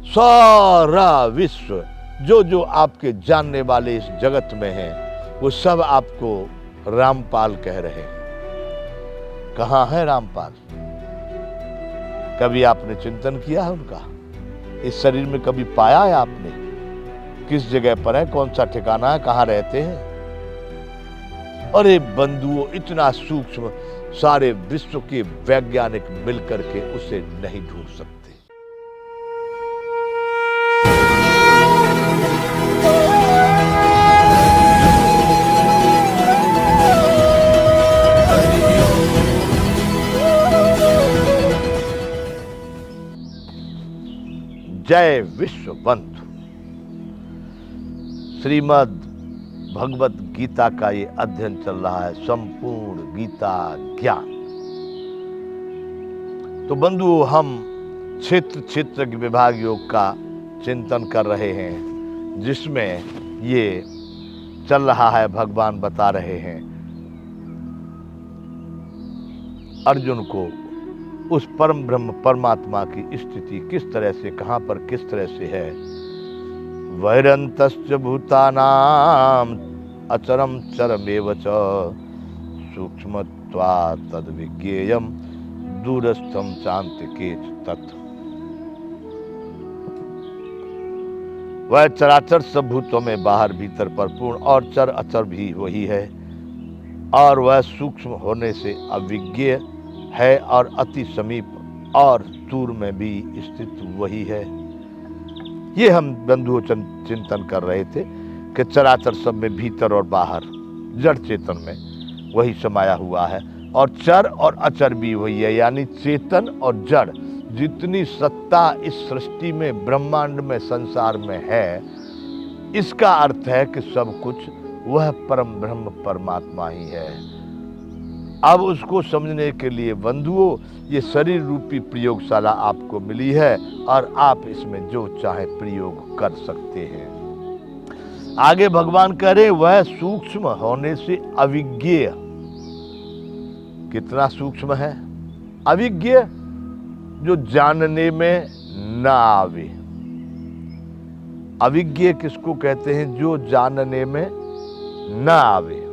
सारा विश्व, जो जो आपके जानने वाले इस जगत में हैं, वो सब आपको रामपाल कह रहे हैं। कहाँ है रामपाल? कभी आपने चिंतन किया है उनका? इस शरीर में कभी पाया है आपने? किस जगह पर है, कौन सा ठिकाना है, कहाँ रहते हैं? अरे बंधुओं, इतना सूक्ष्म सारे विश्व के वैज्ञानिक मिलकर के उसे नहीं ढूंढ सकते। जय विश्व बंधु। श्रीमद् भगवत गीता का ये अध्ययन चल रहा है, संपूर्ण गीता ज्ञान। तो बंधुओं, हम क्षेत्र क्षेत्र के विभाग योग का चिंतन कर रहे हैं, जिसमें ये चल रहा है, भगवान बता रहे हैं अर्जुन को उस परम ब्रह्म परमात्मा की स्थिति किस तरह से, कहां पर किस तरह से है। वैरंतश्च भूतानाम अचरम चरमेव च सूक्ष्मत्वात् तद्विज्ञेयम् दूरस्थम चान्तिके तत्। वह चराचर सब भूतों में बाहर भीतर परिपूर्ण और चर अचर भी वही है, और वह सूक्ष्म होने से अविज्ञेय है और अति समीप और दूर में भी स्थित वही है। ये हम बंधुओं चिंतन कर रहे थे कि चराचर सब में भीतर और बाहर जड़ चेतन में वही समाया हुआ है, और चर और अचर भी वही है। यानी चेतन और जड़, जितनी सत्ता इस सृष्टि में, ब्रह्मांड में, संसार में है, इसका अर्थ है कि सब कुछ वह परम ब्रह्म परमात्मा ही है। अब उसको समझने के लिए बंधुओं, ये शरीर रूपी प्रयोगशाला आपको मिली है, और आप इसमें जो चाहे प्रयोग कर सकते हैं। आगे भगवान कह रहे, वह सूक्ष्म होने से अविज्ञेय। कितना सूक्ष्म है? अविज्ञेय, जो जानने में ना आवे। अविज्ञेय किसको कहते हैं? जो जानने में ना आवे।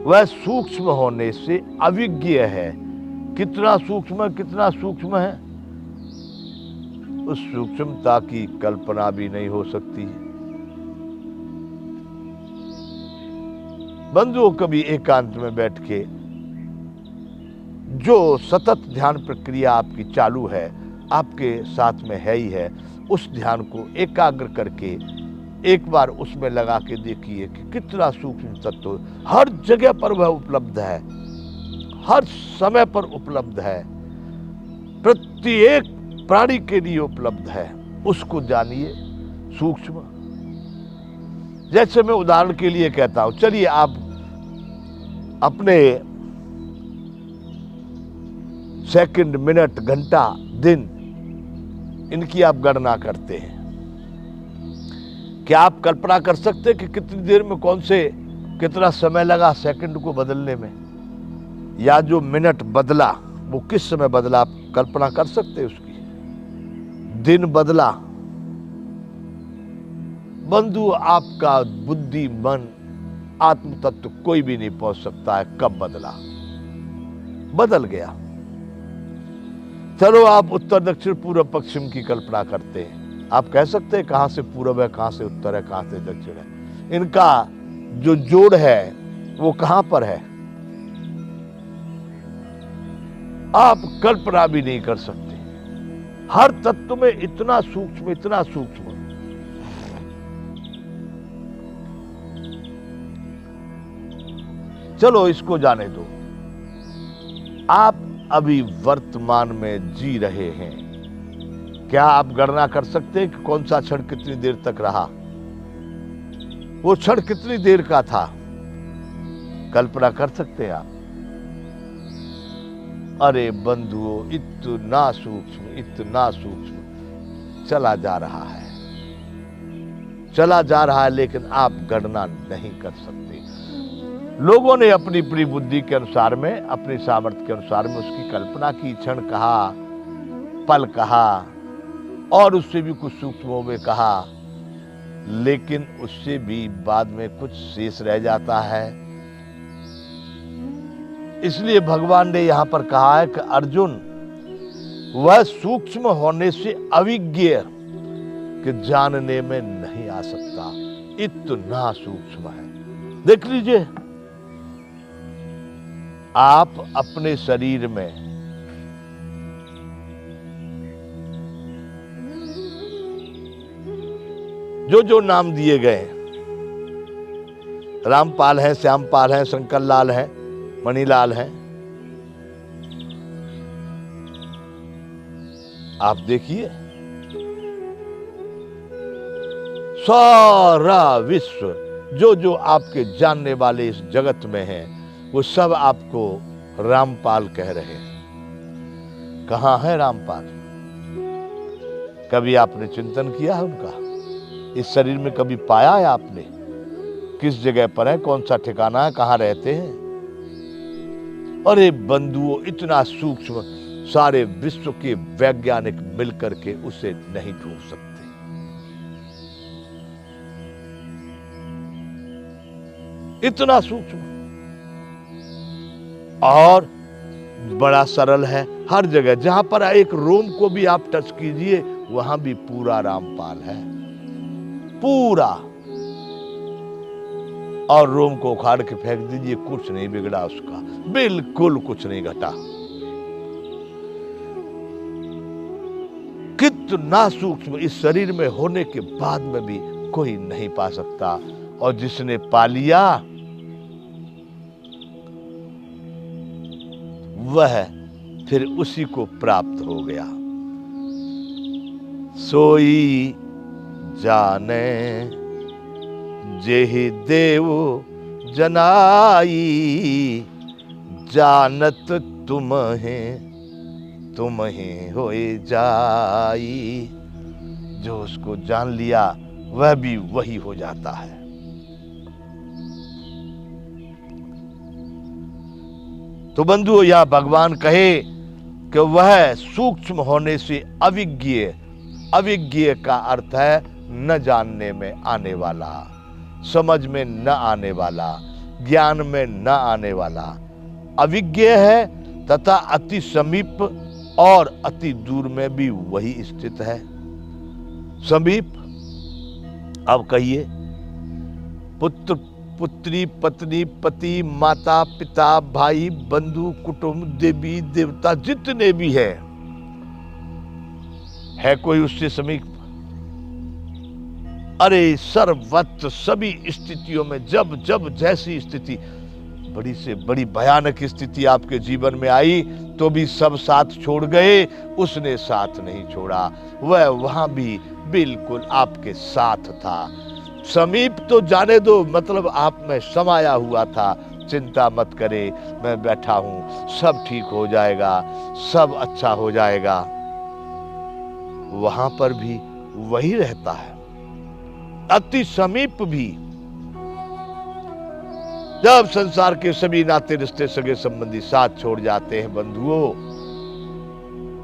वह सूक्ष्म होने से अविज्ञेय है। कितना सूक्ष्म है, कितना सूक्ष्म है? उस सूक्ष्मता की कल्पना भी नहीं हो सकती। बंधुओं, कभी एकांत में बैठ के जो सतत ध्यान प्रक्रिया आपकी चालू है, आपके साथ में है ही है, उस ध्यान को एकाग्र करके एक बार उसमें लगा के देखिए कि कितना सूक्ष्म तत्व हर जगह पर वह उपलब्ध है, हर समय पर उपलब्ध है, प्रत्येक प्राणी के लिए उपलब्ध है। उसको जानिए सूक्ष्म। जैसे मैं उदाहरण के लिए कहता हूं, चलिए आप अपने सेकंड, मिनट, घंटा, दिन, इनकी आप गणना करते हैं। क्या आप कल्पना कर सकते हैं कि कितनी देर में कौन से कितना समय लगा सेकंड को बदलने में, या जो मिनट बदला वो किस समय बदला? आप कल्पना कर सकते हैं उसकी? दिन बदला। बंधु, आपका बुद्धि, मन, आत्म तत्व कोई भी नहीं पहुंच सकता है कब बदला। बदल गया। चलो आप उत्तर, दक्षिण, पूर्व, पश्चिम की कल्पना करते हैं। आप कह सकते हैं कहां से पूर्व है, कहां से उत्तर है, कहां से दक्षिण है। इनका जो जोड़ है वो कहां पर है? आप कल्पना भी नहीं कर सकते। हर तत्व में इतना सूक्ष्म, इतना सूक्ष्म। चलो इसको जाने दो। आप अभी वर्तमान में जी रहे हैं। क्या आप गणना कर सकते हैं कि कौन सा क्षण कितनी देर तक रहा? वो क्षण कितनी देर का था? कल्पना कर सकते हैं आप? अरे बंधुओं, इतना सूक्ष्म, इतना सूक्ष्म चला जा रहा है, चला जा रहा है, लेकिन आप गणना नहीं कर सकते। लोगों ने अपनी अपनी बुद्धि के अनुसार में, अपनी सामर्थ्य के अनुसार में उसकी कल्पना की, क्षण कहा, पल कहा और उससे भी कुछ सूक्ष्मों में कहा, लेकिन उससे भी बाद में कुछ शेष रह जाता है। इसलिए भगवान ने यहां पर कहा है कि अर्जुन, वह सूक्ष्म होने से अविज्ञ कि जानने में नहीं आ सकता, इतना सूक्ष्म है। देख लीजिए, आप अपने शरीर में जो जो नाम दिए गए, रामपाल है, श्यामपाल है, शंकर लाल है, मणिलाल है, आप देखिए सारा विश्व जो जो आपके जानने वाले इस जगत में हैं, वो सब आपको रामपाल कह रहे हैं। कहां है रामपाल? कभी आपने चिंतन किया है उनका? इस शरीर में कभी पाया है आपने? किस जगह पर है, कौन सा ठिकाना है, कहां रहते हैं? अरे बंधुओं, इतना सूक्ष्म सारे विश्व के वैज्ञानिक मिलकर के उसे नहीं ढूंढ सकते। इतना सूक्ष्म और बड़ा सरल है। हर जगह जहां पर एक रोम को भी आप टच कीजिए, वहां भी पूरा रामपाल है, पूरा। और रोम को उखाड़ के फेंक दीजिए, कुछ नहीं बिगड़ा उसका, बिल्कुल कुछ नहीं घटा। कितना सूक्ष्म इस शरीर में होने के बाद में भी कोई नहीं पा सकता, और जिसने पा लिया वह फिर उसी को प्राप्त हो गया। सोई जाने जेहि देव जनाई, जानत तुम्हें होए जाई। जो उसको जान लिया वह भी वही हो जाता है। तो बंधुओं, यह भगवान कहे कि वह सूक्ष्म होने से अविज्ञ, अविज्ञ का अर्थ है न जानने में आने वाला, समझ में न आने वाला, ज्ञान में न आने वाला। अविज्ञ है तथा अति समीप और अति दूर में भी वही स्थित है। समीप, अब कहिए, पुत्र पुत्री, पत्नी, पति, माता, पिता, भाई, बंधु, कुटुंब, देवी देवता जितने भी है कोई उससे समीप? अरे सर्वत्र सभी स्थितियों में, जब जब जैसी स्थिति, बड़ी से बड़ी भयानक स्थिति आपके जीवन में आई तो भी सब साथ छोड़ गए, उसने साथ नहीं छोड़ा। वह वहां भी बिल्कुल आपके साथ था। समीप तो जाने दो, मतलब आप में समाया हुआ था। चिंता मत करे, मैं बैठा हूं, सब ठीक हो जाएगा, सब अच्छा हो जाएगा। वहां पर भी वही रहता है। अति समीप भी, जब संसार के सभी नाते रिश्ते सगे संबंधी साथ छोड़ जाते हैं बंधुओं,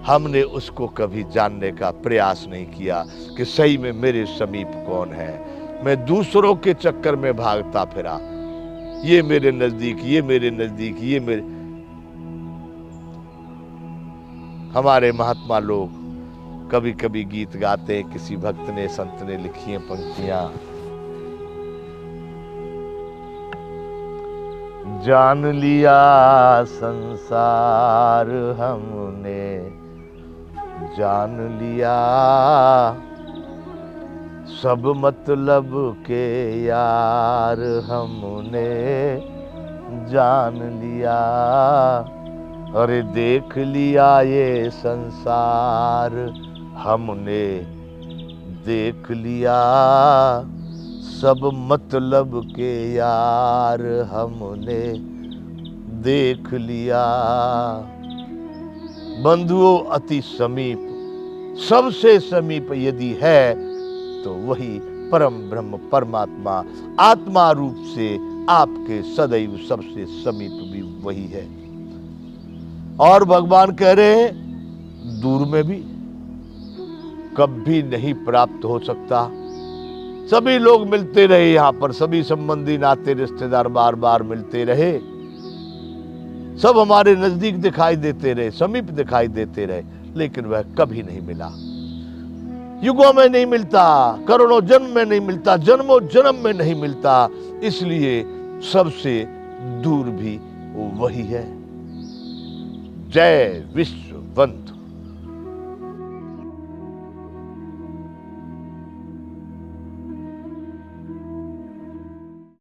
हमने उसको कभी जानने का प्रयास नहीं किया कि सही में मेरे समीप कौन है। मैं दूसरों के चक्कर में भागता फिरा, ये मेरे नजदीक, ये मेरे नजदीक, ये मेरे। हमारे महात्मा लोग कभी कभी गीत गाते, किसी भक्त ने, संत ने लिखी हैं पंक्तियां, जान लिया संसार हमने, जान लिया सब मतलब के यार हमने, जान लिया। अरे देख लिया ये संसार हमने, देख लिया सब मतलब के यार हमने, देख लिया। बंधुओं, अति समीप, सबसे समीप यदि है तो वही परम ब्रह्म परमात्मा आत्मा रूप से आपके सदैव सबसे समीप भी वही है। और भगवान कह रहे हैं दूर में भी कभी नहीं प्राप्त हो सकता। सभी लोग मिलते रहे, यहाँ पर सभी संबंधी नाते रिश्तेदार बार बार मिलते रहे, सब हमारे नजदीक दिखाई देते रहे, समीप दिखाई देते रहे, लेकिन वह कभी नहीं मिला। युगों में नहीं मिलता, करोड़ों जन्म में नहीं मिलता, जन्मों जन्म में नहीं मिलता, इसलिए सबसे दूर भी वही है। जय विश्व बंधु।